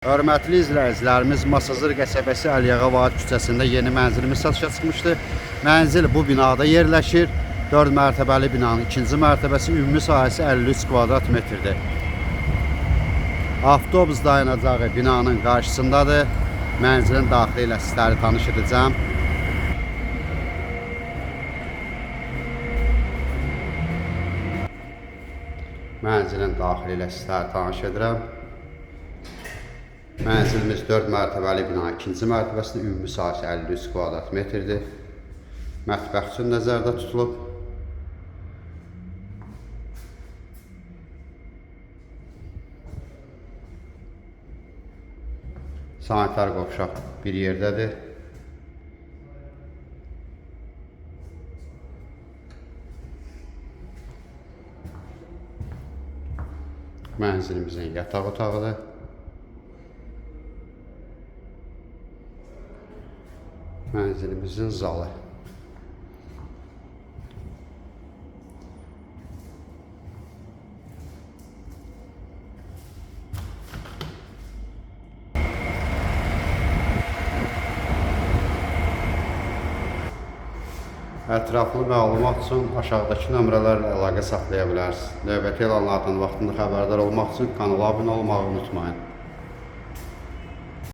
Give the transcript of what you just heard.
Hörmətli izləyicilərimiz, Masazır qəsəbəsi Əliağa Vahid küçəsində yeni mənzilimiz satışa çıxmışdı. Mənzil bu binada yerləşir. 4 mərtəbəli binanın ikinci mərtəbəsi, ümumi sahəsi 53 kvadrat metrdir. Avtobus dayanacağı binanın qarşısındadır. Mənzilin daxili ilə sizləri tanış edəcəm. Mənzilin daxili ilə sizləri tanış edirəm. Mənzilimiz 4 mərtəbəli bina, ikinci mərtəbəsində ümumi sahəsi 53 kvadrat metrdir. Mətbəx üçün nəzərdə tutulub. Sanitar qovşaq bir yerdədir. Mənzilimizin yataq otağıdır. Mənzilimizin zalı. Ətraflı məlumat üçün aşağıdakı nömrələrlə əlaqə saxlaya bilərsiniz. Növbəti elanlardan vaxtında xəbərdar olmaq üçün kanala abunə olmağı unutmayın.